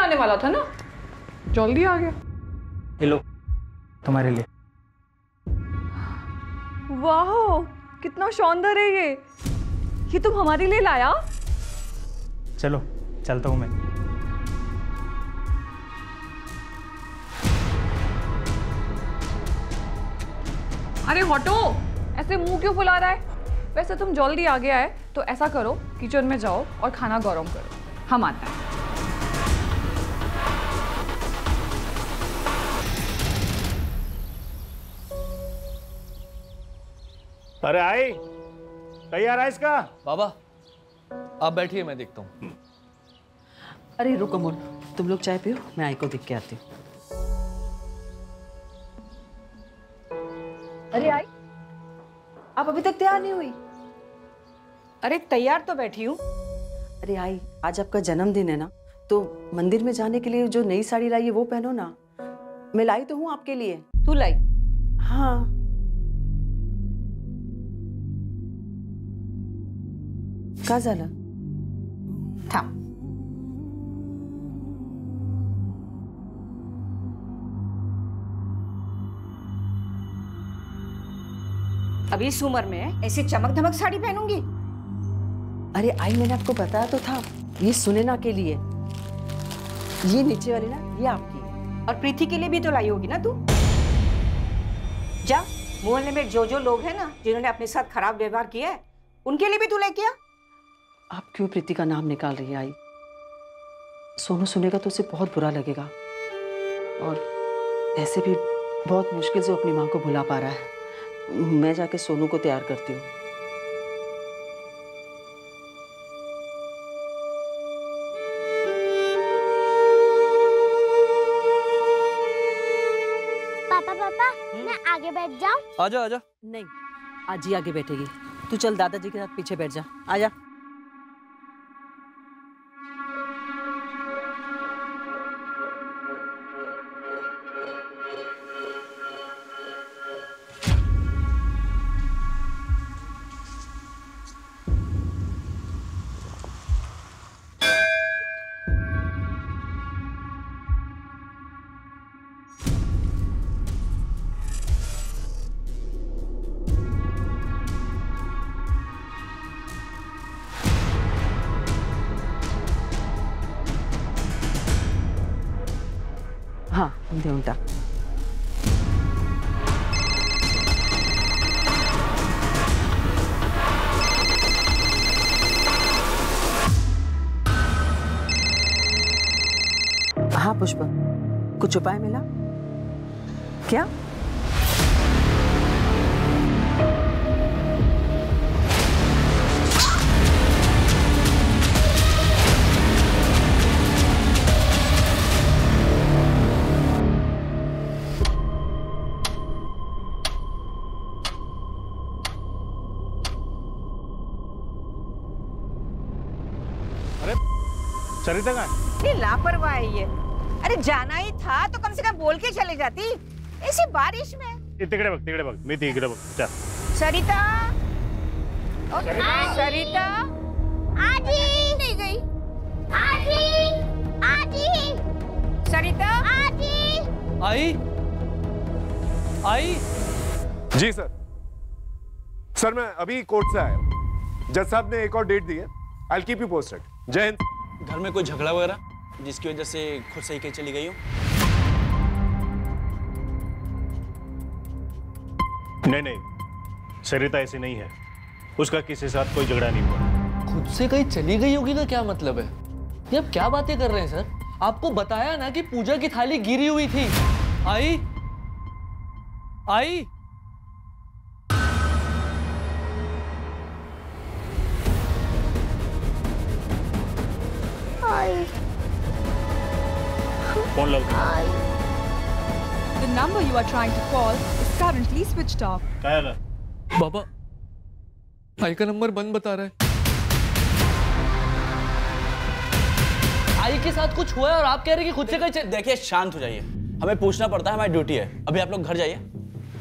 आने वाला था ना, जल्दी आ गया। ये लो तुम्हारे लिए। वाह कितना शानदार है ये तुम हमारे लिए लाया? चलो चलता हूँ मैं। अरे हटो, ऐसे मुंह क्यों फुला रहा है? वैसे तुम जल्दी आ गया है तो ऐसा करो, किचन में जाओ और खाना गरम करो, हम आते हैं। अरे आई, तैयार है इसका? बाबा आप बैठिए, मैं देखता हूँ। अरे रुको मोन, तुम लोग चाय पियो, मैं आई को देख के आती हूँ। अरे आई, आप अभी तक तैयार नहीं हुई? अरे तैयार तो बैठी हूँ। अरे आई, आज आपका जन्मदिन है ना, तो मंदिर में जाने के लिए जो नई साड़ी लाई है वो पहनो ना। मैं लाई तो हूँ आपके लिए। तू लाई? हाँ। का झालं? थांब। अभी इस उम्र में ऐसी चमक धमक साड़ी पहनूंगी? अरे आई, मैंने आपको बताया तो था, ये सुनैना के लिए। ये नीचे वाली ना, ये आपकी। और प्रीति के लिए भी तो लाई होगी ना तू? जा, मोहल्ले में जो जो लोग हैं ना जिन्होंने अपने साथ खराब व्यवहार किया है, उनके लिए भी तू लेके आ। आप क्यों प्रीति का नाम निकाल रही है आई? सोनू सुनेगा तो उसे बहुत बुरा लगेगा, और ऐसे भी बहुत मुश्किल से अपनी माँ को भुला पा रहा है। मैं जाके सोनू को तैयार करती हूँ। पापा पापा मैं आगे बैठ जाऊं? आजा आजा। नहीं, आज ही आगे बैठेगी। तू चल दादाजी के साथ पीछे बैठ जा। आजा। हाँ देऊन टाक। हाँ पुष्पा, कुछ उपाय मिला क्या? सरिता कहाँ है? ये लापरवाह है ये। अरे जाना ही था तो कम से कम बोल के चले जाती, ऐसी बारिश में। तिकडे बघ, मी तिकडे बघ। चल। सरिता, सरिता आजी नहीं गई। आजी आजी सरिता आजी। आई आई। जी सर। सर मैं अभी कोर्ट से आया हूँ। जज साहब ने एक और डेट दी है। I will keep you posted. जय हिंद। घर में कोई झगड़ा वगैरह जिसकी वजह से खुद सही के चली गई हो? नहीं, सरिता ऐसी नहीं है। उसका किसी के साथ कोई झगड़ा नहीं हुआ। खुद से कहीं चली गई होगी का क्या मतलब है? ये आप क्या बातें कर रहे हैं सर? आपको बताया ना कि पूजा की थाली गिरी हुई थी। आई आई। फोन लो। The number you are trying to call is currently switched off. क्या है? बाबा आई का नंबर बंद बता रहा है। आई के साथ कुछ हुआ है और आप कह रहे हैं कि खुद से कहीं देखिए शांत हो जाइए, हमें पूछना पड़ता है, हमारी ड्यूटी है। अभी आप लोग घर जाइए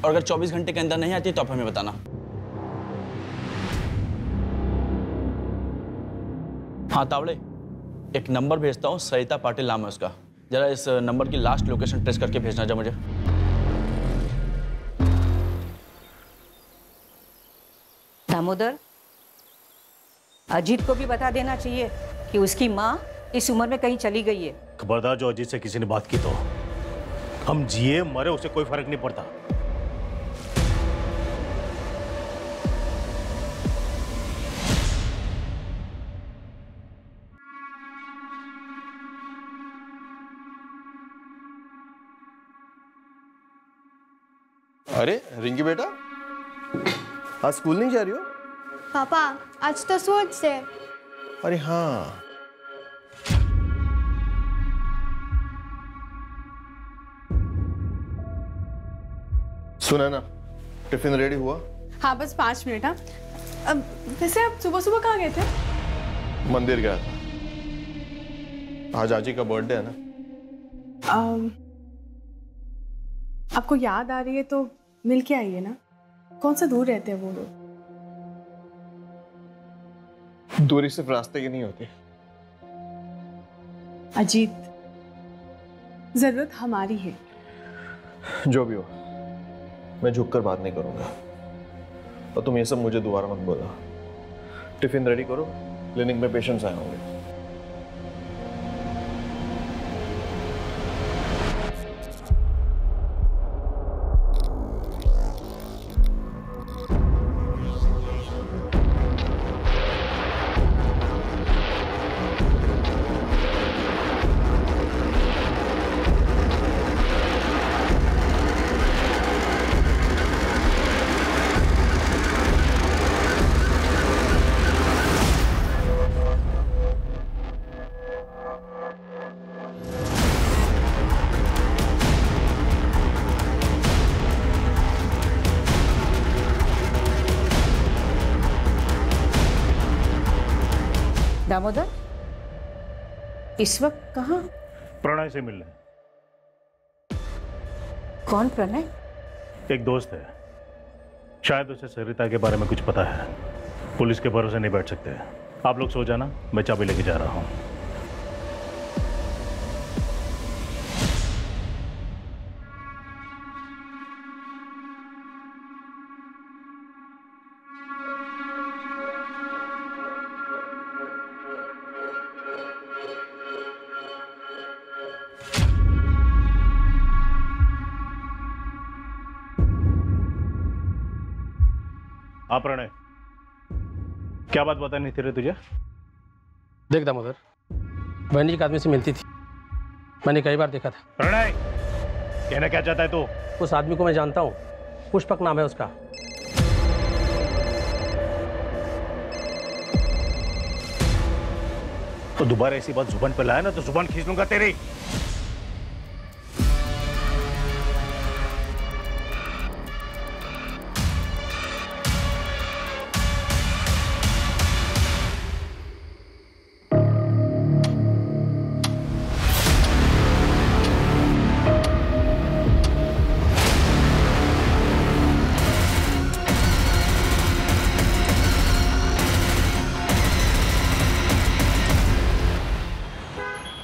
और अगर 24 घंटे के अंदर नहीं आती तो आप हमें बताना। हाँ तावड़े, एक नंबर भेजता हूँ, सरिता पाटिल नाम है उसका। जरा इस नंबर की लास्ट लोकेशन ट्रेस करके भेजना जा मुझे। दामोदर, अजीत को भी बता देना चाहिए कि उसकी माँ इस उम्र में कहीं चली गई है। खबरदार, जो अजीत से किसी ने बात की तो हम जिए मरे उसे कोई फर्क नहीं पड़ता। अरे रिंकी बेटा, आज स्कूल नहीं जा रही हो? पापा आज तो सोच से। अरे हाँ, सुना ना, टिफिन रेडी हुआ? हाँ बस 5 मिनट। हाँ अब वैसे आप सुबह सुबह कहाँ गए थे? मंदिर गया था, आज आजी का बर्थडे है ना। आपको याद आ रही है तो मिल के आइए ना। कौन सा दूर रहते हैं वो लोग? दूरी सिर्फ रास्ते की नहीं होती। अजीत, जरूरत हमारी है। जो भी हो, मैं झुककर बात नहीं करूंगा। और तुम ये सब मुझे दोबारा मत बोला। टिफिन रेडी करो, क्लिनिक में पेशेंट्स आए होंगे। दामोदर, इस वक्त कहाँ? प्रणय से मिलने। कौन प्रणय? एक दोस्त है, शायद उसे सरिता के बारे में कुछ पता है। पुलिस के भरोसे नहीं बैठ सकते। आप लोग सो जाना, मैं चाबी लेके जा रहा हूँ। हाँ प्रणय, क्या बात बतानी थी रे तुझे? देख दामोदर, बहन जी एक आदमी से मिलती थी, मैंने कई बार देखा था। प्रणय, कहना क्या चाहता है तू? उस आदमी को मैं जानता हूँ, पुष्पक नाम है उसका। तो दोबारा ऐसी बात जुबान पे लाया ना तो जुबान खींच लूंगा तेरी।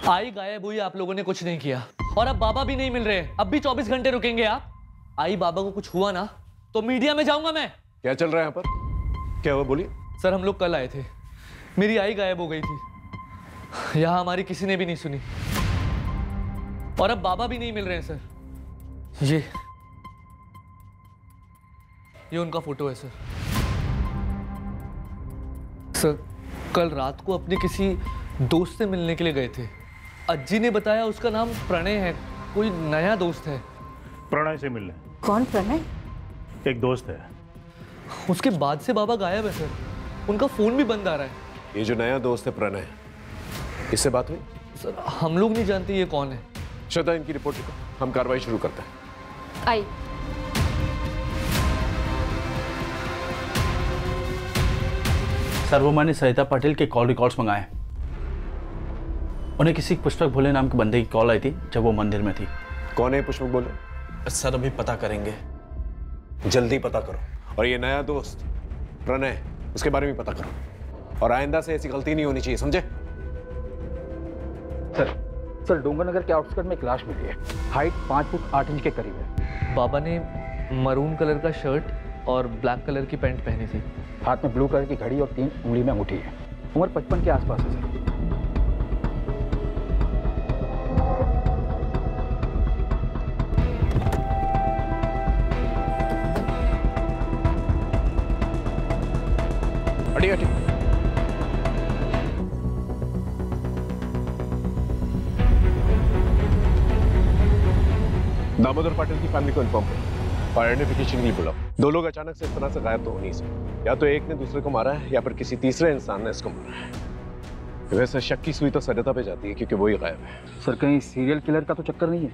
आई गायब हुई, आप लोगों ने कुछ नहीं किया। और अब बाबा भी नहीं मिल रहे। अब भी 24 घंटे रुकेंगे आप? आई बाबा को कुछ हुआ ना तो मीडिया में जाऊंगा मैं। क्या चल रहा है यहाँ पर? क्या हुआ, बोलिए। सर हम लोग कल आए थे, मेरी आई गायब हो गई थी। यहाँ हमारी किसी ने भी नहीं सुनी। और अब बाबा भी नहीं मिल रहे हैं सर। ये उनका फोटो है सर। सर कल रात को अपने किसी दोस्त से मिलने के लिए गए थे। अज्जी ने बताया उसका नाम प्रणय है, कोई नया दोस्त है। प्रणय से मिलने? कौन प्रणय? एक दोस्त है। उसके बाद से बाबा गायब है सर, उनका फोन भी बंद आ रहा है। ये जो नया दोस्त है प्रणय, इससे बात हुई? सर हम लोग नहीं जानते ये कौन है। श्रद्धा, इनकी रिपोर्ट लिखो, हम कार्रवाई शुरू करते हैं। आई। सर वो मैंने सरिता पाटिल के कॉल रिकॉर्ड्स मंगाए। उन्हें किसी पुष्पक भोले नाम के बंदे की कॉल आई थी जब वो मंदिर में थी। कौन है पुष्पक भोले? सर अभी पता करेंगे। जल्दी पता करो। और ये नया दोस्त प्रणय, उसके बारे में पता करो। और आइंदा से ऐसी गलती नहीं होनी चाहिए, समझे? सर डोंगरनगर के आउटस्कर्ट में एक लाश मिली है। हाइट 5 फुट 8 इंच के करीब है। बाबा ने मरून कलर का शर्ट और ब्लैक कलर की पैंट पहनी थी। हाथ में ब्लू कलर की घड़ी और 3 उंगली में अंगूठी है। उम्र 55 के आसपास है सर। हटी दामोदर पाटिल की फैमिली को इन्फॉर्म करो और आइडेंटिफिकेशन के लिए बुलाओ। 2 लोग अचानक से इस तरह से गायब तो हो नहीं सकते। या तो एक ने दूसरे को मारा है या फिर किसी तीसरे इंसान ने इसको मारा है। वैसे शक की सुई तो सरिता पे जाती है क्योंकि वो ही गायब है। सर कहीं सीरियल किलर का तो चक्कर नहीं है?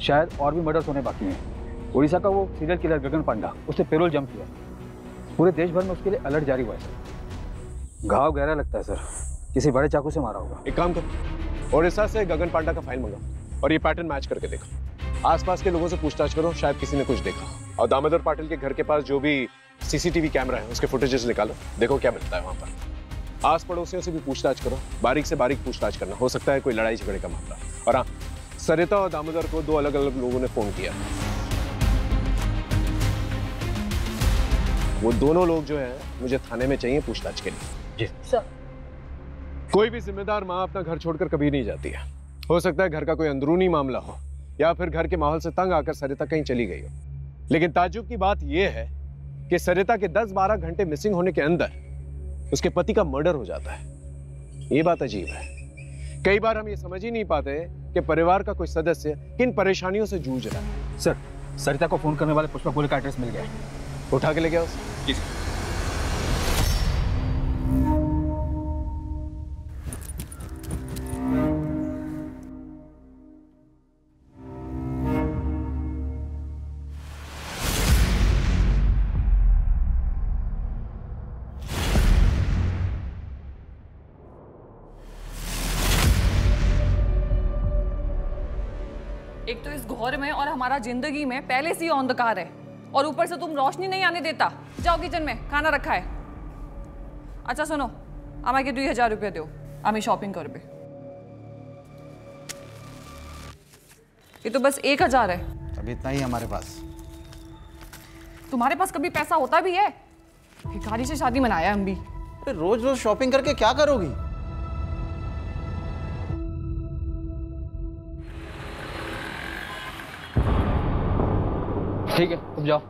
शायद और भी मर्डर्स होने बाकी हैं। उड़ीसा का वो सीरियल किलर गगन पांडा, उसने पेरोल जंप किया। पूरे देश भर में उसके लिए अलर्ट जारी हुआ है सर। घाव गहरा लगता है सर, किसी बड़े चाकू से मारा होगा। एक काम करो, उड़ीसा से गगन पांडा का फाइल मंगाओ और ये पैटर्न मैच करके देखो। आसपास के लोगों से पूछताछ करो, शायद किसी ने कुछ देखा। और दामोदर पाटिल के घर के पास जो भी सीसीटीवी कैमरा है उसके फुटेजेस निकालो, देखो क्या मिलता है वहां पर। आस पड़ोसियों से भी पूछताछ करो, बारीक से बारीक पूछताछ करना, हो सकता है कोई लड़ाई झगड़े का मामला। और हाँ, सरिता और दामोदर को 2 अलग अलग लोगों ने फोन किया। वो दोनों लोग जो है मुझे थाने में चाहिए पूछताछ के लिए। जी सर। कोई भी जिम्मेदार माँ अपना घर छोड़कर कभी नहीं जाती है। हो सकता है घर का कोई अंदरूनी मामला हो या फिर घर के माहौल से तंग आकर सरिता कहीं चली गई हो। लेकिन ताज्जुब की बात यह है कि सरिता के 10-12 घंटे मिसिंग होने के अंदर उसके पति का मर्डर हो जाता है। ये बात अजीब है। कई बार हम ये समझ ही नहीं पाते कि परिवार का कोई सदस्य किन परेशानियों से जूझ रहा है। सर सरिता को फोन करने वाले पुष्पा गोले का एड्रेस मिल गया है। उठा के ले गया उसे? जी सर। एक तो इस घर में और हमारा जिंदगी में पहले से ही अंधकार है और ऊपर से तुम रोशनी नहीं आने देता। जाओ किचन में, खाना रखा है। अच्छा सुनो, আমাকে 2000 रुपये दो, আমি शॉपिंग करबे। ये तो बस 1000 है। अभी इतना ही हमारे पास। तुम्हारे पास कभी पैसा होता भी है? भिखारी से शादी मनाया हम भी। रोज रोज शॉपिंग करके क्या करोगी? ठीक है, तुम जाओ।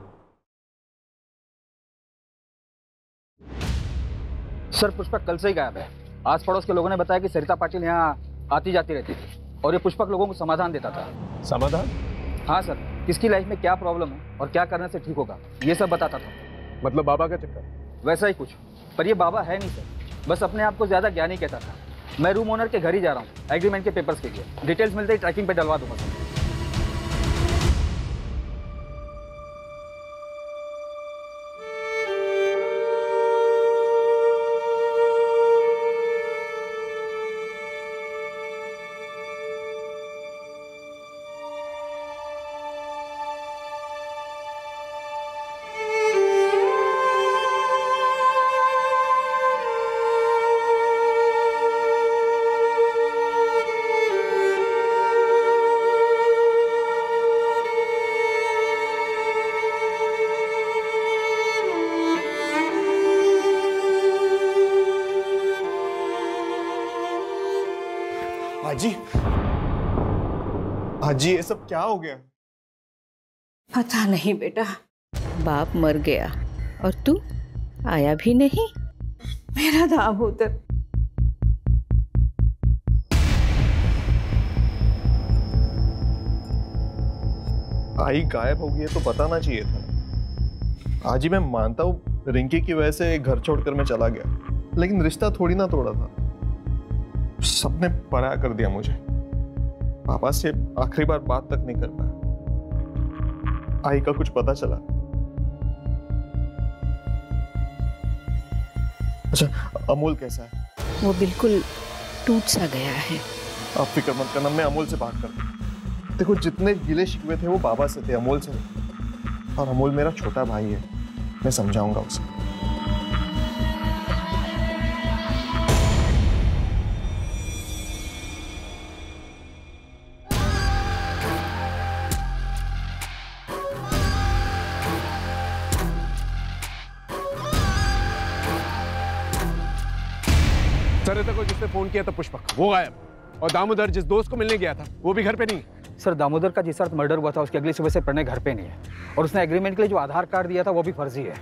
सर पुष्पक कल से ही गायब है। आस पड़ोस के लोगों ने बताया कि सरिता पाटिल यहाँ आती जाती रहती थी और ये पुष्पक लोगों को समाधान देता था। समाधान? हाँ सर, किसकी लाइफ में क्या प्रॉब्लम है और क्या करने से ठीक होगा ये सब बताता था। मतलब बाबा का चक्कर? वैसा ही कुछ, पर ये बाबा है नहीं सर, बस अपने आप को ज्यादा ज्ञानी कहता था। मैं रूम ओनर के घर ही जा रहा हूँ एग्रीमेंट के पेपर्स के लिए। डिटेल्स मिलते ही ट्रैकिंग पे डलवा दूंगा। हाजी, हाजी ये सब क्या हो गया? पता नहीं बेटा, बाप मर गया और तू आया भी नहीं। मेरा दामोदर। आई गायब हो गई है तो बताना चाहिए था। आज ही मैं मानता हूँ रिंकी की वजह से घर छोड़कर मैं चला गया, लेकिन रिश्ता थोड़ी ना तोड़ा था। सबने पराया कर दिया मुझे। पापा से आखिरी बार बात तक नहीं कर पाया। आई का कुछ पता चला? अच्छा, अमूल कैसा है? वो बिल्कुल टूट सा गया है। आप फिक्र मत करना, मैं अमूल से बात करता हूँ। देखो जितने गिले शिकवे थे वो बाबा से थे, अमूल से नहीं। और अमूल मेरा छोटा भाई है, मैं समझाऊंगा उसे। सरिता को जिसने फोन किया था पुष्पक, वो गायब। और दामोदर जिस दोस्त को मिलने गया था वो भी घर पे नहीं है। सर दामोदर का जिस रात मर्डर हुआ था उसकी अगली सुबह से प्रणय घर पे नहीं है, और उसने एग्रीमेंट के लिए जो आधार कार्ड दिया था वो भी फर्जी है।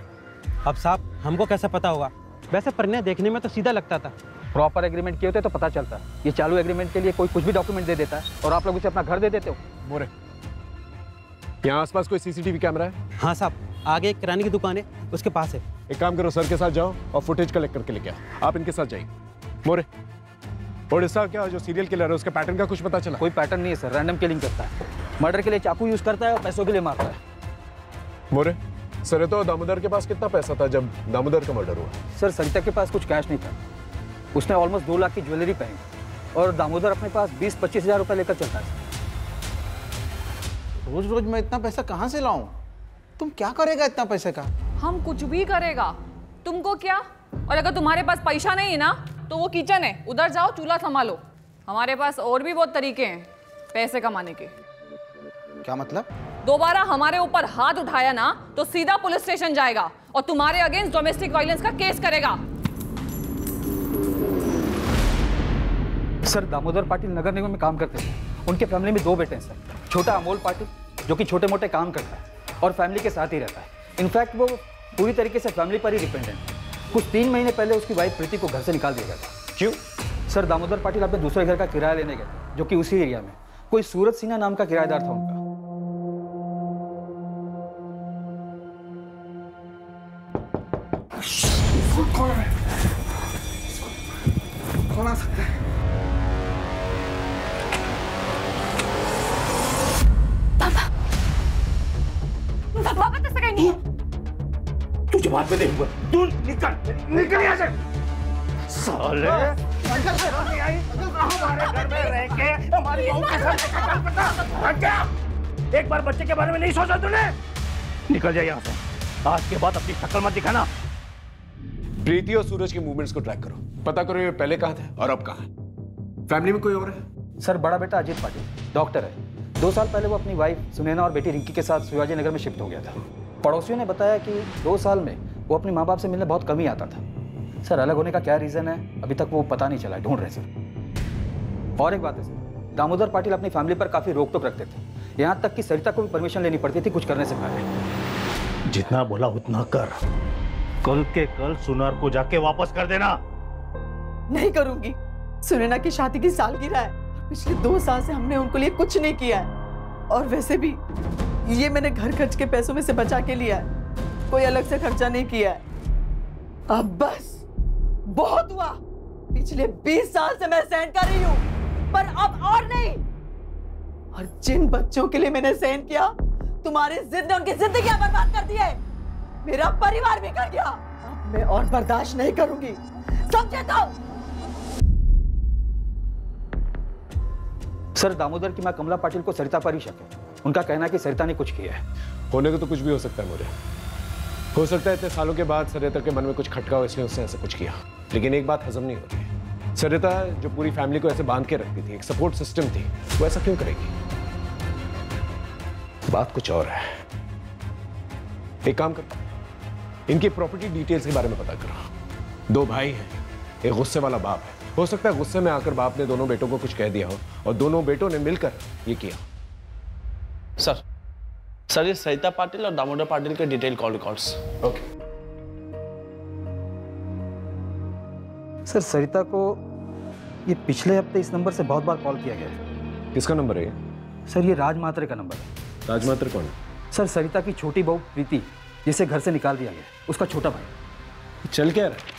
अब साहब हमको कैसे पता होगा? वैसे प्रणय देखने में तो सीधा लगता था। प्रॉपर एग्रीमेंट किए होते तो पता चलता। ये चालू एग्रीमेंट के लिए कोई कुछ भी डॉक्यूमेंट दे देता है और आप लोग उसे अपना घर दे देते हो। मोरे, यहाँ आसपास कोई सीसीटीवी कैमरा है? हाँ साहब, आगे एक किराने की दुकान है, उसके पास है। एक काम करो, सर के साथ जाओ और फुटेज कलेक्ट करके लेके आओ। आप इनके साथ जाइए। मोरे, और इसका क्या जो सीरियल किलर है उसके पैटर्न का कुछ पता चला? कोई पैटर्न नहीं है सर, रैंडम किलिंग करता है। मर्डर के लिए चाकू यूज करता है और पैसों के लिए मारता है। मोरे, सरिता और दामोदर के पास कितना पैसा था जब दामोदर का मर्डर हुआ? सर सरिता के पास कुछ कैश नहीं था, उसने ऑलमोस्ट 2 लाख की ज्वेलरी पहनी, और दामोदर अपने पास 20-25 हज़ार रुपए लेकर चलता है। रोज रोज मैं इतना पैसा कहाँ से लाऊं? तुम क्या करेगा इतना पैसे का? हम कुछ भी करेगा, तुमको क्या? और अगर तुम्हारे पास पैसा नहीं है ना तो वो किचन है, उधर जाओ चूल्हा संभालो। हमारे पास और भी बहुत तरीके हैं पैसे कमाने के। क्या मतलब? दोबारा हमारे ऊपर हाथ उठाया ना तो सीधा पुलिस स्टेशन जाएगा और तुम्हारे अगेंस्ट डोमेस्टिक वायलेंस का केस करेगा। सर दामोदर पाटिल नगर निगम में काम करते थे। उनके फैमिली में 2 बेटे हैं सर। छोटा अमोल पाटिल जो कि छोटे मोटे काम करता है और फैमिली के साथ ही रहता है। इनफैक्ट वो पूरी तरीके से फैमिली पर ही डिपेंडेंट है। कुछ 3 महीने पहले उसकी वाइफ प्रीति को घर से निकाल दिया गया था। क्यों? सर दामोदर पाटिल अपने दूसरे घर का किराया लेने गए थे जो कि उसी एरिया में। कोई सूरज सिन्हा नाम का किराएदार था उनका। कौन आ सकता है? पापा तो सगाई नहीं है। तुझे बाद में देखूंगा। तू निकल यहाँ से। साले हमारे घर में रह के हमारी बहू के साथ एक बार बच्चे के बारे में नहीं सोचा तूने? निकल जाए यहाँ से। आज के बाद अपनी शक्ल मत दिखाना। प्रीति और सूरज के मूवमेंट्स को ट्रैक करो, पता करो ये पहले कहाँ थे और अब कहाँ है। फैमिली में कोई और है? सर बड़ा बेटा अजीत पाटिल डॉक्टर है। 2 साल पहले वो अपनी वाइफ सुनैना और बेटी रिंकी के साथ शिवाजी नगर में शिफ्ट हो गया था। पड़ोसियों ने बताया कि 2 साल में वो अपने माँ बाप से मिलने बहुत कम ही आता था। सर अलग होने का क्या रीज़न है अभी तक वो पता नहीं चला है, ढूंढ रहे सर। और एक बात है सर, दामोदर पाटिल अपनी फैमिली पर काफ़ी रोक टोक रखते थे, यहाँ तक कि सरिता को भी परमिशन लेनी पड़ती थी कुछ करने से पहले। जितना बोला उतना कर। कल के कल सुनार को जाके वापस कर देना। नहीं करूंगी। सुनैना की शादी की सालगिरह है, पिछले 2 साल से हमने उनको लिए कुछ नहीं किया है। और वैसे भी ये मैंने घर खर्च के पैसों में से बचा के लिया है, कोई अलग से खर्चा नहीं किया है। अब बस बहुत हुआ। पिछले 20 साल से मैं सहन कर रही हूं, पर अब और नहीं। और जिन बच्चों के लिए मैंने सहन किया, तुम्हारी जिद ने उनकी जिंदगियां बर्बाद कर दी है। मेरा परिवार भी कर गया। अब मैं और बर्दाश्त नहीं करूंगी, समझे तो? सर दामोदर की मां कमला पाटिल को सरिता पर ही शक है। उनका कहना है कि सरिता ने कुछ किया है। होने को तो कुछ भी हो सकता है मोरे। हो सकता है इतने सालों के बाद सरिता के मन में कुछ खटका हो इसलिए उसने ऐसा कुछ किया। लेकिन एक बात हजम नहीं हो रही। सरिता जो पूरी फैमिली को ऐसे बांध के रखती थी, एक सपोर्ट सिस्टम थी, वो ऐसा क्यों करेगी? बात कुछ और है। एक काम करो, इनकी प्रॉपर्टी डिटेल्स के बारे में पता करो। 2 भाई हैं, एक गुस्से वाला बाप है। हो सकता है गुस्से में आकर बाप ने दोनों बेटों को कुछ कह दिया हो और दोनों बेटों ने मिलकर ये किया। सर ये सरिता पाटिल और दामोदर पाटिल के detail call records. Okay. Sir Sarita को ये पिछले हफ्ते इस नंबर से बहुत बार कॉल किया गया है। किसका नंबर है? सर ये राज मात्रे का नंबर है। राज मात्रे कौन? सर सरिता की छोटी बहू प्रीति, जिसे घर से निकाल दिया गया, उसका छोटा भाई। चल क्या रहा है?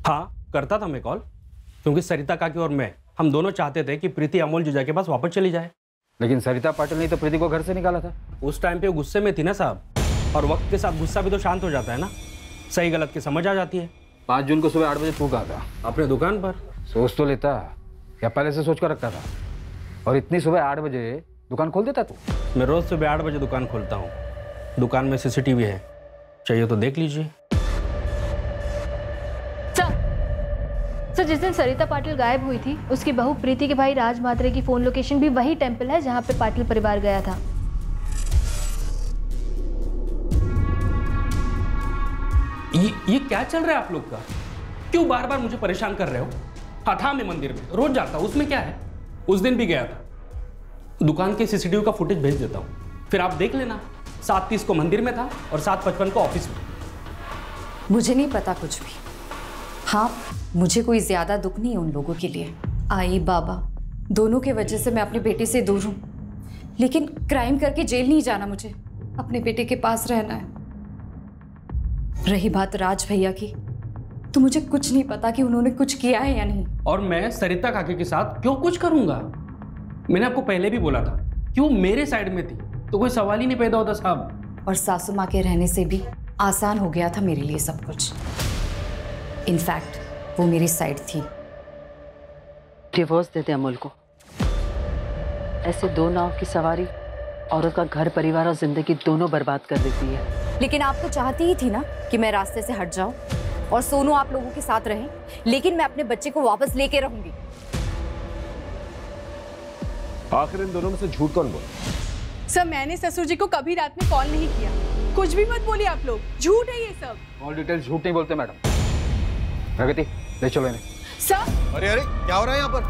हाँ करता था मैं कॉल, क्योंकि सरिता काकी और मैं हम दोनों चाहते थे कि प्रीति अमोल जीजा के पास वापस चली जाए। लेकिन सरिता पाटिल ने तो प्रीति को घर से निकाला था। उस टाइम पे वो गुस्से में थी ना साहब, और वक्त के साथ गुस्सा भी तो शांत हो जाता है ना, सही गलत की समझ आ जाती है। 5 जून को सुबह 8 बजे तू कहा था? अपने दुकान पर। सोच तो लेता, या पहले से सोच कर रखा था? और इतनी सुबह 8 बजे दुकान खोल देता तू? मैं रोज सुबह 8 बजे दुकान खोलता हूँ। दुकान में CCTV है, चाहिए तो देख लीजिए। सर, जिस दिन सरिता पाटिल गायब हुई थी, उसकी बहू प्रीति के भाई राज मात्रे की फोन लोकेशन भी वही टेंपल है जहाँ पे पाटिल परिवार गया था। ये क्या चल रहा है आप लोग का? क्यों बार बार मुझे परेशान कर रहे हो? हाँ था, मैं मंदिर में रोज जाता हूँ, उसमें क्या है? उस दिन भी गया था। दुकान के CCTV का फुटेज भेज देता हूँ, फिर आप देख लेना। 7:30 को मंदिर में था और 7:55 को ऑफिस में। मुझे नहीं पता कुछ भी। हाँ, मुझे कोई ज्यादा दुख नहीं है उन लोगों के लिए। आई बाबा दोनों के वजह से मैं अपने बेटे से दूर हूँ, लेकिन क्राइम करके जेल नहीं जाना, मुझे अपने बेटे के पास रहना है। रही बात राज भैया की, तो मुझे कुछ नहीं पता कि उन्होंने कुछ किया है या नहीं। और मैं सरिता काकी के साथ क्यों कुछ करूंगा? मैंने आपको पहले भी बोला था, क्यों मेरे साइड में थी तो कोई सवाल ही नहीं पैदा होता साहब। और सासू माँ के रहने से भी आसान हो गया था मेरे लिए सब कुछ। इनफैक्ट वो मेरी साइड थी। डिवोर्स दे दे अमूल को। ऐसे 2 नाव की सवारी औरत का घर परिवार और जिंदगी दोनों बर्बाद कर देती है। लेकिन आप तो चाहती ही थी ना कि मैं रास्ते से हट जाऊं और सोनू आप लोगों के साथ रहे, लेकिन मैं अपने बच्चे को वापस लेके रहूंगी। आखिर इन दोनों में से झूठ कौन बोला? सर, मैंने ससुर जी को कभी रात में कॉल नहीं किया। कुछ भी मत बोलिए आप लोग, झूठ है ये सब। ऑल डिटेल झूठ नहीं बोलते मैडम। प्रगति ले चलो इन्हें। सर, अरे अरे क्या हो रहा है यहाँ पर?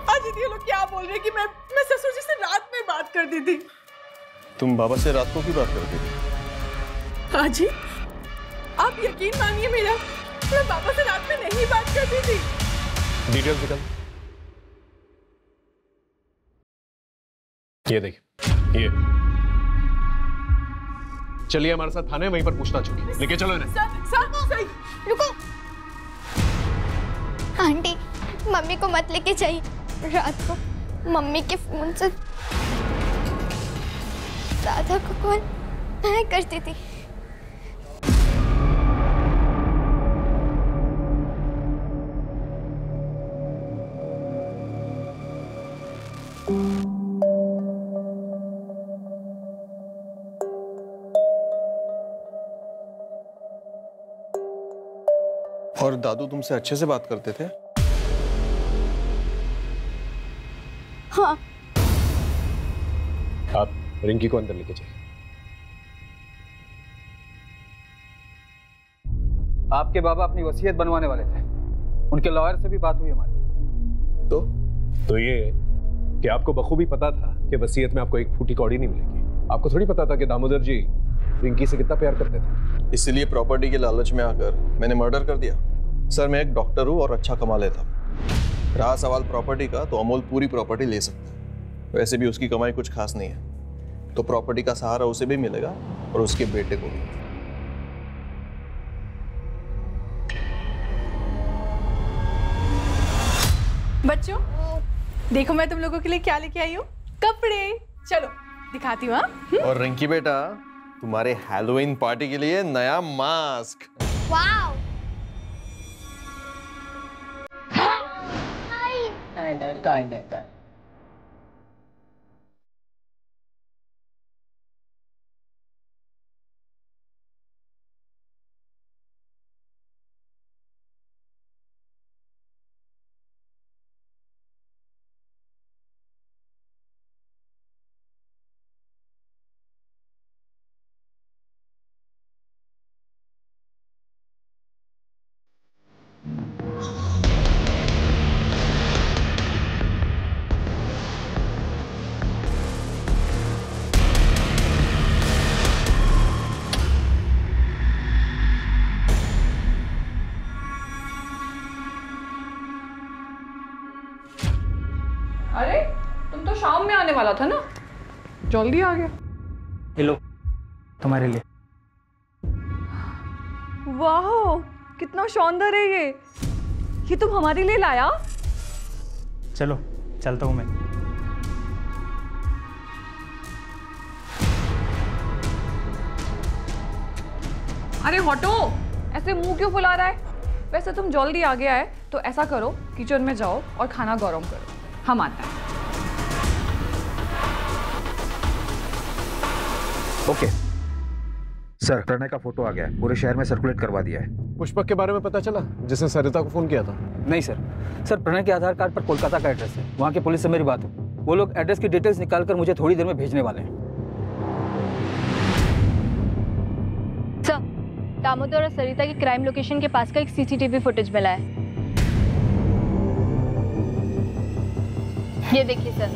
अजित ये लोग क्या बोल रहे हैं कि मैं ससुर जी से रात में बात करती थी। तुम बाबा से रात को क्यों बात करती थी? अजित, आप यकीन मानिए मेरा, मैं बाबा से रात में नहीं बात करती थी। डिटेल्स निकल। ये देखिए, ये चलिए हमारे साथ थाने, वहीं पर पूछताछ होगी। लेके चलो इन्हें। सर, रुको। आंटी, मम्मी को मत लेके जाइए। रात को मम्मी के फोन से राधा को कॉल मैं करती थी। और दादू तुमसे अच्छे से बात करते थे? हाँ। आप रिंकी को अंदर लेके जाइए। आपके बाबा अपनी वसीयत बनवाने वाले थे, उनके लॉयर से भी बात हुई हमारी। तो ये कि आपको बखूबी पता था कि वसीयत में आपको एक फूटी कौड़ी नहीं मिलेगी। आपको थोड़ी पता था कि दामोदर जी रिंकी से कितना प्यार करते थे। इसलिए प्रॉपर्टी के लालच में आकर मैंने मर्डर कर दिया। सर, मैं एक डॉक्टर हूँ और अच्छा कमा लेता हूँ। रहा सवाल प्रॉपर्टी का, तो अमोल पूरी प्रॉपर्टी ले सकता है। वैसे भी उसकी कमाई कुछ खास नहीं है, तो प्रॉपर्टी का सहारा उसे भी मिलेगा और उसके बेटे को भी। बच्चों, देखो मैं तुम लोगों के लिए क्या लेके आई हूँ। कपड़े, चलो दिखाती हूँ। और रिंकी बेटा, तुम्हारे हैलोवीन पार्टी के लिए नया मास्क। वाओ। अरे तुम तो शाम में आने वाला था ना, जल्दी आ गया। ये लो तुम्हारे लिए। वाह, कितना शानदार है ये तुम हमारे लिए लाया? चलो चलता हूँ मैं। अरे हटो, ऐसे मुंह क्यों फुला रहा है? वैसे तुम जल्दी आ गया है तो ऐसा करो, किचन में जाओ और खाना गरम करो, हम आते हैं। ओके सर, प्रणय का फोटो आ गया है, पूरे शहर में सर्कुलेट करवा दिया है। पुष्पक के बारे में पता चला, जिसने सरिता को फोन किया था? नहीं सर, प्रणय के आधार कार्ड पर कोलकाता का एड्रेस है। वहाँ की पुलिस से मेरी बात हुई, वो लोग एड्रेस की डिटेल्स निकाल कर मुझे थोड़ी देर में भेजने वाले हैं। सर, दामोदर और सरिता की क्राइम लोकेशन के पास का एक सीसीटीवी फुटेज मिला है। ये देखिए सर,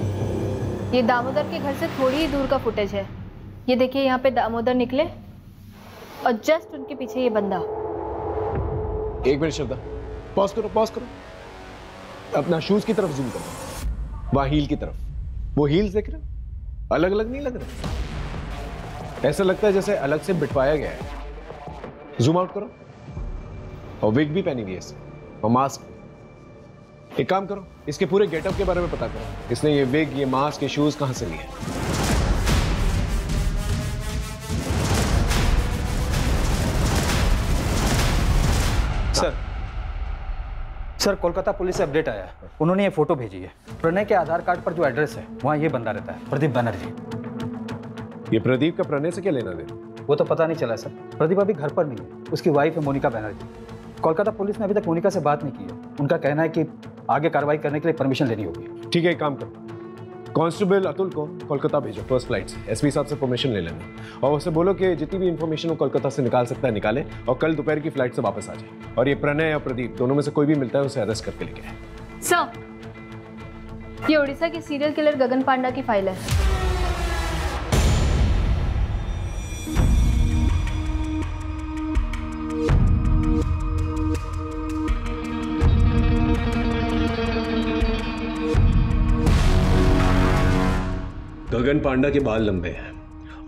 ये दामोदर के घर से थोड़ी ही दूर का फुटेज है। ये देखिए, यहाँ पे दामोदर निकले और जस्ट उनके पीछे ये बंदा। एक मिनट श्रद्धा, पॉज करो पॉज करो, अपना शूज की तरफ जूम करो, वहां हील की तरफ। वो हील्स देख रहे हो, अलग अलग नहीं लग रहे? ऐसा लगता है जैसे अलग से बिठवाया गया है। जूम आउट करो, और विग भी पहनी हुई है और मास्क। एक काम करो, इसके पूरे गेटअप के बारे में पता करो, इसने ये विग, ये मास्क, ये शूज कहां से लिए। सर, कोलकाता पुलिस से अपडेट आया है, उन्होंने ये फोटो भेजी है। प्रणय के आधार कार्ड पर जो एड्रेस है वहाँ ये बंदा रहता है, प्रदीप बनर्जी। ये प्रदीप का प्रणय से क्या लेना देना? वो तो पता नहीं चला सर, प्रदीप अभी घर पर नहीं है, उसकी वाइफ है मोनिका बनर्जी। कोलकाता पुलिस ने अभी तक मोनिका से बात नहीं की है, उनका कहना है कि आगे कार्रवाई करने के लिए परमिशन लेनी होगी। ठीक है, एक काम करो, कांस्टेबल अतुल को कोलकाता भेजो फर्स्ट फ्लाइट से, एसपी साहब से परमिशन ले लेना, और उससे बोलो कि जितनी भी इंफॉर्मेशन वो कोलकाता से निकाल सकता है निकाले, और कल दोपहर की फ्लाइट से वापस आ जाए। और ये प्रणय और प्रदीप दोनों में से कोई भी मिलता है उसे अरेस्ट करके लेके आए। सर, ये उड़ीसा के सीरियल किलर गगन पांडा की फाइल है। गगन पांडा के बाल लंबे हैं,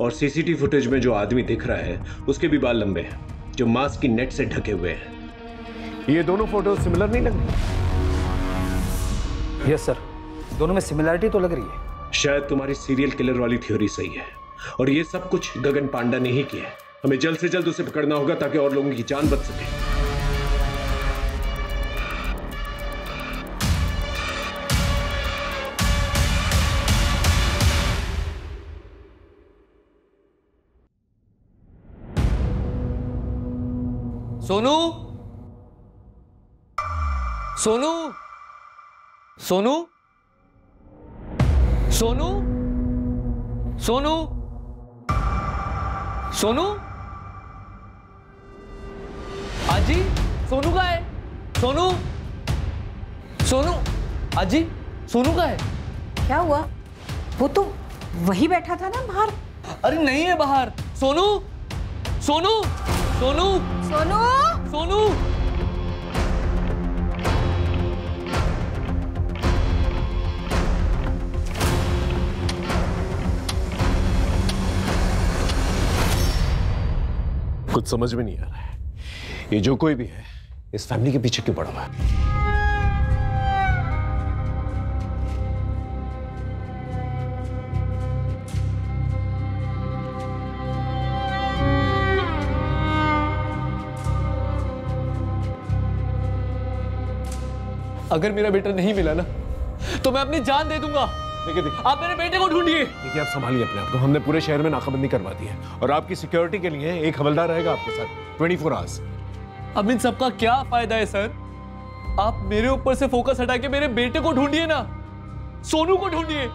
और सीसीटीवी फुटेज में जो आदमी दिख रहा है उसके भी बाल लंबे हैं, जो मास्क की नेट से ढके हुए हैं। ये दोनों फोटो सिमिलर नहीं लग रही? यस सर, दोनों में सिमिलरिटी तो लग रही है। शायद तुम्हारी सीरियल किलर वाली थ्योरी सही है, और ये सब कुछ गगन पांडा ने ही किया है। हमें जल्द से जल्द उसे पकड़ना होगा ताकि और लोगों की जान बच सके। सोनू, सोनू, सोनू, सोनू, सोनू, सोनू, आजी, सोनू का है? सोनू, सोनू, आजी, सोनू का है? क्या हुआ? वो तो वही बैठा था ना बाहर। अरे नहीं है बाहर। सोनू, सोनू, सोनू, सोनू, सोनू। कुछ समझ में नहीं आ रहा है, ये जो कोई भी है इस फैमिली के पीछे क्यों पड़ा हुआ है? अगर मेरा बेटा नहीं मिला ना तो मैं अपनी जान दे दूंगा। देखिए आप मेरे बेटे को ढूंढिए। देखिए, आप संभालिए अपने आप को, हमने पूरे शहर में नाकाबंदी करवा दी है, और आपकी सिक्योरिटी के लिए एक हवलदार रहेगा आपके साथ 24 आवर्स। अब इन सबका क्या फायदा है सर? आप मेरे ऊपर से फोकस हटा के मेरे बेटे को ढूंढिए ना, सोनू को ढूंढिए।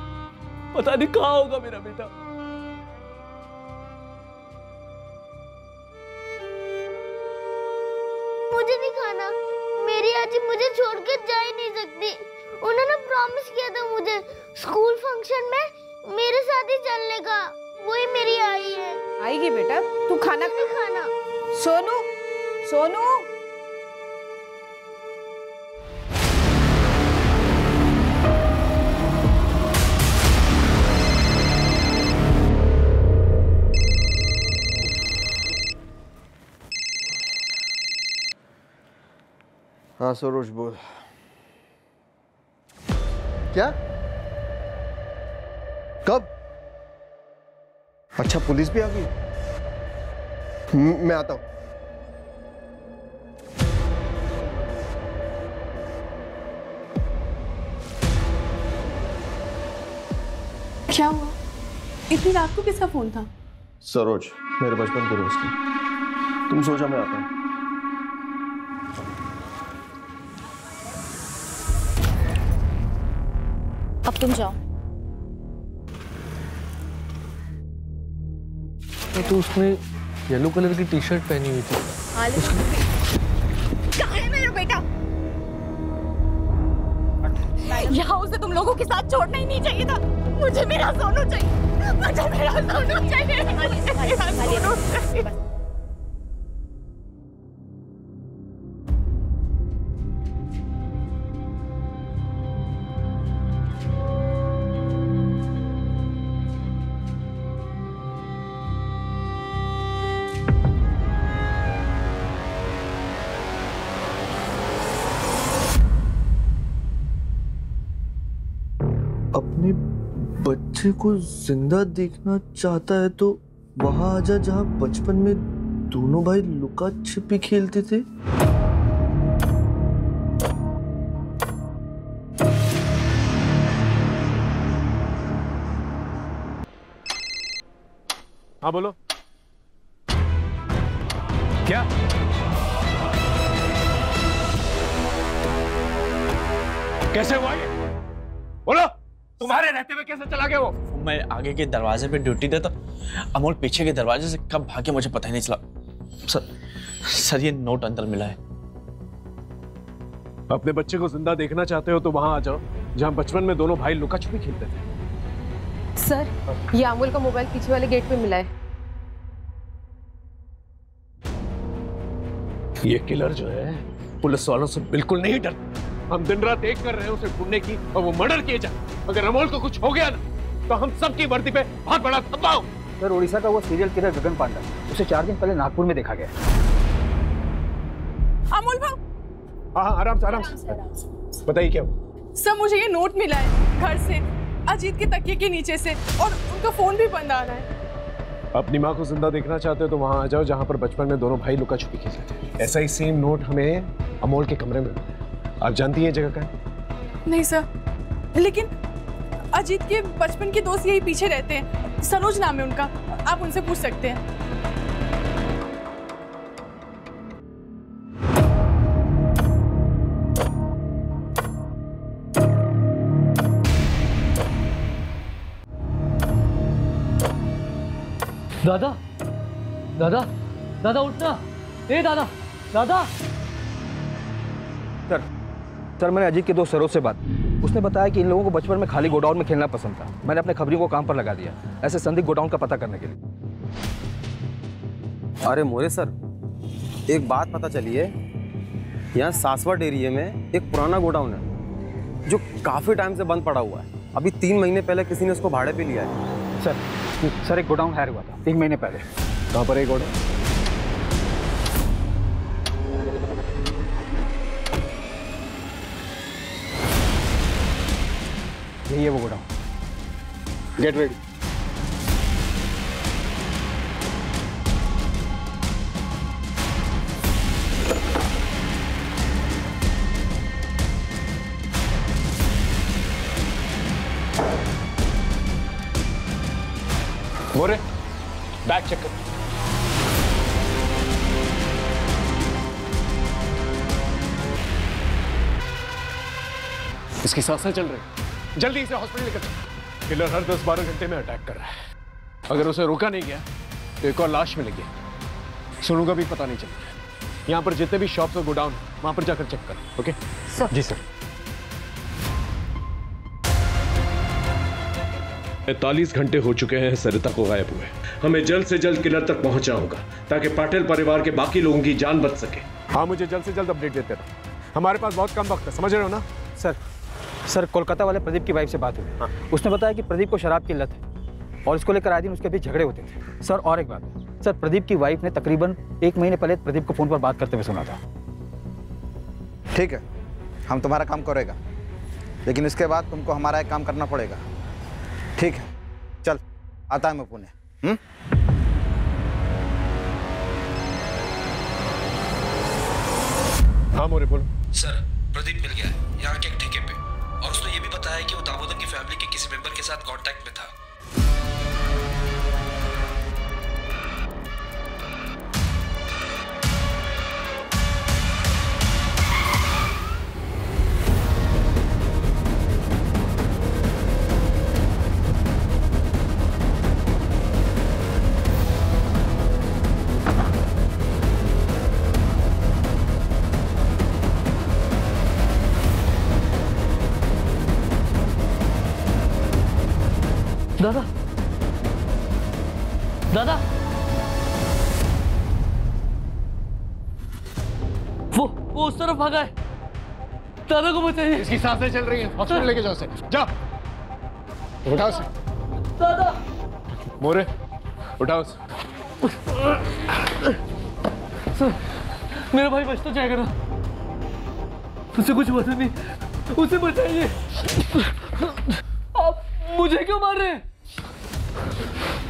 पता नहीं कहां होगा मेरा बेटा। मुझे नहीं खाना, मेरी आजी मुझे छोड़कर जा ही नहीं सकती। उन्होंने प्रॉमिस किया था मुझे स्कूल फंक्शन में मेरे साथ ही चलने का। वही मेरी आई है। आएगी बेटा, तू खाना नहीं खाना। सोनू, सोनू, हाँ सरोज बोल। क्या? कब? अच्छा, पुलिस भी आ गई? मैं आता हूँ। क्या हुआ? इतनी रात को किसका फोन था? सरोज, मेरे बचपन के दोस्त की। तुम सोचा मैं आता हूँ। अब तुम जाओ। तो उसने येलो कलर की टी शर्ट पहनी हुई थी। कहाँ है मेरा बेटा? यहाँ उसे तुम लोगों के साथ छोड़ना ही नहीं चाहिए था। मुझे मेरा सोनू चाहिए। मुझे मेरा सोनू चाहिए। मेरा सोनू चाहिए। अपने बच्चे को जिंदा देखना चाहता है तो वहां आजा जहां बचपन में दोनों भाई लुका छिपी खेलते थे। हाँ बोलो। क्या? कैसे हुआ ये? बोलो, तुम्हारे रहते हुए कैसे चला गया वो? मैं आगे के दरवाजे पे ड्यूटी था तो अमोल पीछे के दरवाजे से कब भागे मुझे पता ही नहीं चला। सर ये नोट अंदर मिला है। अपने बच्चे को जिंदा देखना चाहते हो तो वहां आ जाओ जहां बचपन में दोनों भाई लुका छुपी खेलते थे। सर, ये अमोल का मोबाइल पीछे वाले गेट पे मिला है। ये किलर जो है पुलिस वालों से बिल्कुल नहीं डरता। हम दिन रात एक कर रहे हैं उसे ढूंढने की और वो मर्डर किए जाए। अगर अमोल को कुछ हो गया ना तो हम सबकी वर्दी पे बहुत बड़ा धब्बा हो। सर, उड़ीसा का वो सीरियल किलर गगन पांडा, उसे 4 दिन पहले नागपुर में देखा गया। अमोल भाई। हाँ, आराम से बताइए क्या हुआ? सर, मुझे ये नोट मिला है घर से, अजीत के तकिए के नीचे से, और उनका फोन भी बंद आ रहा है। अपनी माँ को जिंदा देखना चाहते हो तो वहां आ जाओ जहां पर बचपन में दोनों भाई लुका छुपी खेलते थे। ऐसा ही सेम नोट हमें अमोल के कमरे में मिला। आप जानती हैं जगह का? नहीं सर, लेकिन अजीत के बचपन के दोस्त यही पीछे रहते हैं। सरोज नाम है उनका, आप उनसे पूछ सकते हैं। दादा, दादा, दादा उठना। ए दादा, दादा। सर, मैंने अजीत के दोस्त सरोज से बात। उसने बताया कि इन लोगों को बचपन में खाली गोडाउन में खेलना पसंद था। मैंने अपने खबरियों को काम पर लगा दिया ऐसे संदिग्ध गोडाउन का पता करने के लिए। अरे मोरे सर, एक बात पता चली है, यहाँ सासवट एरिया में एक पुराना गोडाउन है जो काफ़ी टाइम से बंद पड़ा हुआ है। अभी 3 महीने पहले किसी ने उसको भाड़े पे लिया है। सर, एक गोडाउन हायर हुआ था 3 महीने पहले। कहाँ पर है गोडाउन? यही है वो गोडाउन। Get ready. गोरे, बैग चेक कर। इसकी सांसें चल रही। जल्दी इसे हॉस्पिटल लेकर चलो। किलर हर 10-12 घंटे में अटैक कर रहा है। अगर उसे रोका नहीं गया तो एक और लाश मिलेगी। सोनू का भी पता नहीं चलेगा। यहाँ पर जितने भी शॉप्स और गोडाउन वहां पर जाकर चेक कर। Okay sir. जी सर। 45 घंटे हो चुके हैं सरिता को गायब हुए। हमें जल्द से जल्द किलर तक पहुंचना होगा ताकि पाटिल परिवार के बाकी लोगों की जान बच सके। हाँ, मुझे जल्द से जल्द अपडेट देते रहो। हमारे पास बहुत कम वक्त है, समझ रहे हो ना? सर, कोलकाता वाले प्रदीप की वाइफ से बात हुई। उसने बताया कि प्रदीप को शराब की लत है और इसको लेकर आए दिन उसके बीच झगड़े होते थे। सर, और एक बात, सर, प्रदीप की वाइफ ने तकरीबन 1 महीने पहले प्रदीप को फोन पर बात करते हुए सुना था। ठीक है, हम तुम्हारा काम करेगा, लेकिन इसके बाद तुमको हमारा एक काम करना पड़ेगा। ठीक है, चल, आता है मैं पुणे। हाँ मोरे, बोलो। सर, प्रदीप मिल गया है यहाँ के एक ठेके पे, और उसने ये भी बताया कि वो दामोदर की फैमिली के किसी मेंबर के साथ कांटेक्ट में था। दादा, दादा, वो उस तरफ भागा है। दादा को बताइए। इसकी सांसें चल रही हैं, हॉस्पिटल लेके जाओ उसे। जाओ, उठाओ उसे। दादा, मोरे, उठाओ उसे। मेरा भाई बच तो जाएगा ना? उसे कुछ पता नहीं, उसे बचाइए। आप मुझे क्यों मार रहे हैं?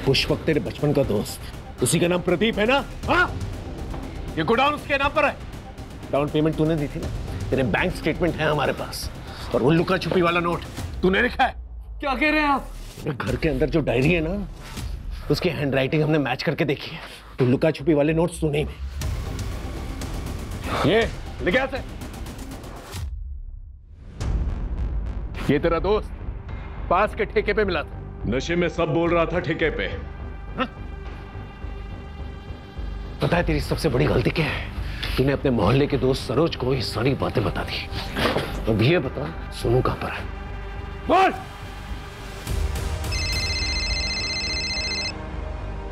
पुष्पक तेरे बचपन का दोस्त, उसी का नाम प्रदीप है ना? हाँ, ये गोडाउन उसके नाम पर है। डाउन पेमेंट तूने दी थी ना, तेरे बैंक स्टेटमेंट है हमारे पास, और वो लुका छुपी वाला नोट तूने लिखा है। क्या कह रहे हैं आप? घर के अंदर जो डायरी है ना, उसकी हैंडराइटिंग हमने मैच करके देखी है। तो लुका छुपी वाले नोट्स तूने ही। ये लिखा है, ये तेरा दोस्त पास के ठेके पे मिला था। नशे में सब बोल रहा था ठेके पे। पता है तेरी सबसे बड़ी गलती क्या है? तूने अपने मोहल्ले के दोस्त सरोज को ये सारी बातें बता दी। अब ये बता, सोनू कहां पर है? बोल।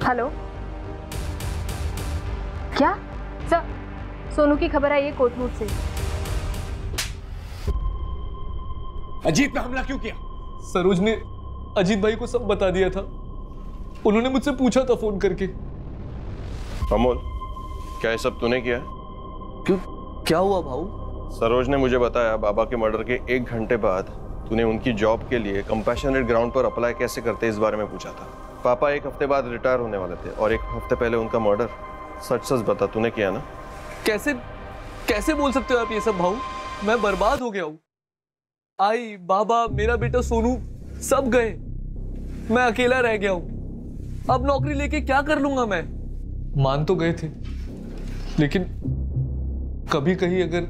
हेलो, क्या सर? सोनू की खबर आई है कोटनूर से। अजीत पे हमला क्यों किया? सरोज ने अजीत भाई को सब बता दिया था। उन्होंने मुझसे पूछा था फोन करके। अमोल, क्या ये सब तूने किया? क्यों, क्या हुआ भाऊ? सरोज ने मुझे बताया बाबा के मर्डर के 1 घंटे बाद तूने उनकी जॉब के लिए कंपैशनेट ग्राउंड पर अप्लाई कैसे करते इस बारे में पूछा था। पापा 1 हफ्ते बाद रिटायर होने वाले थे और 1 हफ्ते पहले उनका मर्डर। सच सच बता, तूने किया ना? कैसे बोल सकते हो आप ये सब भाऊ? मैं बर्बाद हो गया हूँ। आई, बाबा, मेरा बेटा सोनू सब गए। मैं अकेला रह गया हूं। अब नौकरी लेके क्या कर लूंगा मैं? मान तो गए थे, लेकिन कभी कहीं अगर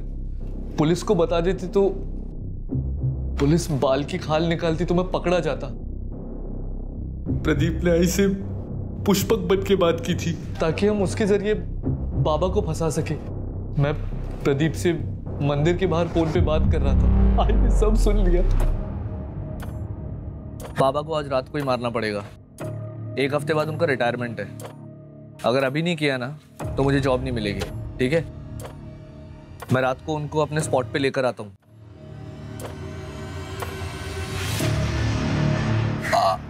पुलिस को बता देती तो पुलिस बाल की खाल निकालती तो मैं पकड़ा जाता। प्रदीप ने आई से पुष्पक बन के बात की थी ताकि हम उसके जरिए बाबा को फंसा सके। मैं प्रदीप से मंदिर के बाहर फोन पे बात कर रहा था। आज ने सब सुन लिया। बाबा को आज रात को ही मारना पड़ेगा। 1 हफ्ते बाद उनका रिटायरमेंट है। अगर अभी नहीं किया ना तो मुझे जॉब नहीं मिलेगी। ठीक है, मैं रात को उनको अपने स्पॉट पे लेकर आता हूँ।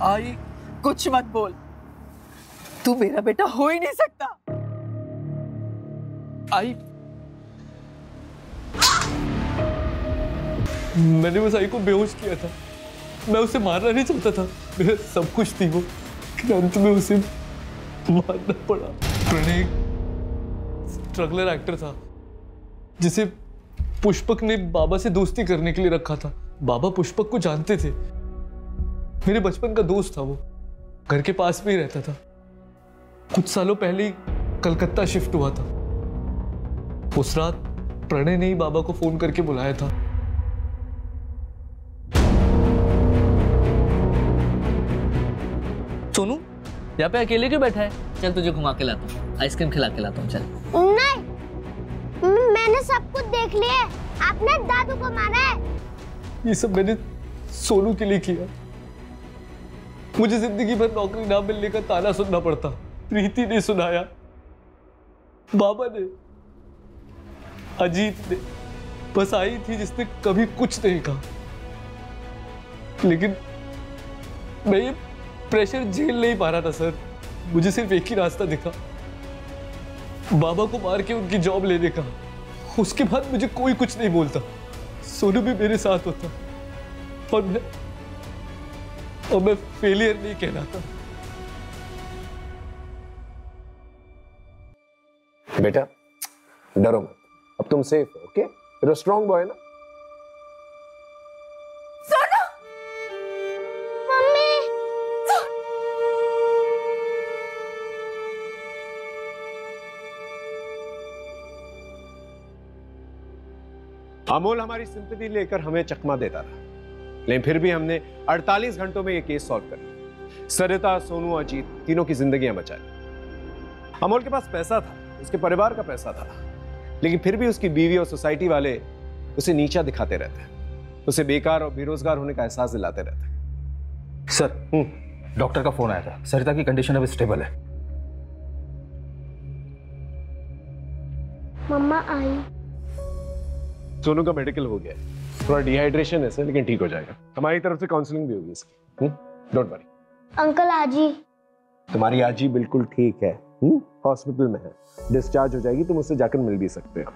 आई, कुछ मत बोल। तू मेरा बेटा हो ही नहीं सकता। आई, मैंने बस आई को बेहोश किया था। मैं उसे मारना नहीं चाहता था। मेरा सब कुछ थी वो, लेकिन अंत में उसे मारना पड़ा। प्रणय स्ट्रगलर एक्टर था जिसे पुष्पक ने बाबा से दोस्ती करने के लिए रखा था। बाबा पुष्पक को जानते थे। मेरे बचपन का दोस्त था वो, घर के पास में ही रहता था। कुछ सालों पहले ही कलकत्ता शिफ्ट हुआ था। उस रात प्रणय ने ही बाबा को फोन करके बुलाया था। सोनू, यहाँ पे अकेले क्यों बैठा है? चल तुझे घुमा के लाता हूँ, आइसक्रीम खिला के लाता हूँ। चल। नहीं, मैंने सब कुछ देख लिया। आपने दादू को मारा है। ये सब मैंने सोनू के लिए किया। मुझे जिंदगी भर नौकरी ना मिलने का ताना सुनना पड़ता। प्रीति ने सुनाया, बाबा ने, अजीत ने, बस आई थी जिसने कभी कुछ नहीं कहा। लेकिन मैं ये प्रेशर झेल नहीं पा रहा था सर। मुझे सिर्फ एक ही रास्ता दिखा, बाबा को मार के उनकी जॉब लेने का। उसके बाद मुझे कोई कुछ नहीं बोलता। सोनू भी मेरे साथ होता और मैं फेलियर नहीं कहलाता। बेटा डरो मत, अब तुम सेफ हो। Okay, you're a strong boy ना। सोनू, अमोल हमारी सिंपैथी लेकर हमें चकमा देता रहा, लेकिन फिर भी हमने 48 घंटों में यह केस सॉल्व कर लिया। सरिता, सोनू, अजीत तीनों की जिंदगियां बचा ली। अमोल के पास पैसा था, उसके परिवार का पैसा था, लेकिन फिर भी उसकी बीवी और सोसाइटी वाले उसे नीचा दिखाते रहते, उसे बेकार और बेरोजगार होने का एहसास दिलाते रहते। सर, डॉक्टर का फोन आया था, सरिता की कंडीशन अब स्टेबल है। मम्मा आई। सोनू का मेडिकल हो गया है, थोड़ा डिहाइड्रेशन है सर, लेकिन ठीक हो जाएगा। हमारी तरफ से काउंसलिंग भी होगी इसकी, डोंट वरी। अंकल आजी। तुम्हारी आजी बिल्कुल ठीक है, हॉस्पिटल में है, डिस्चार्ज हो जाएगी, तुम उससे जाकर मिल भी सकते हो।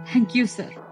Thank you sir.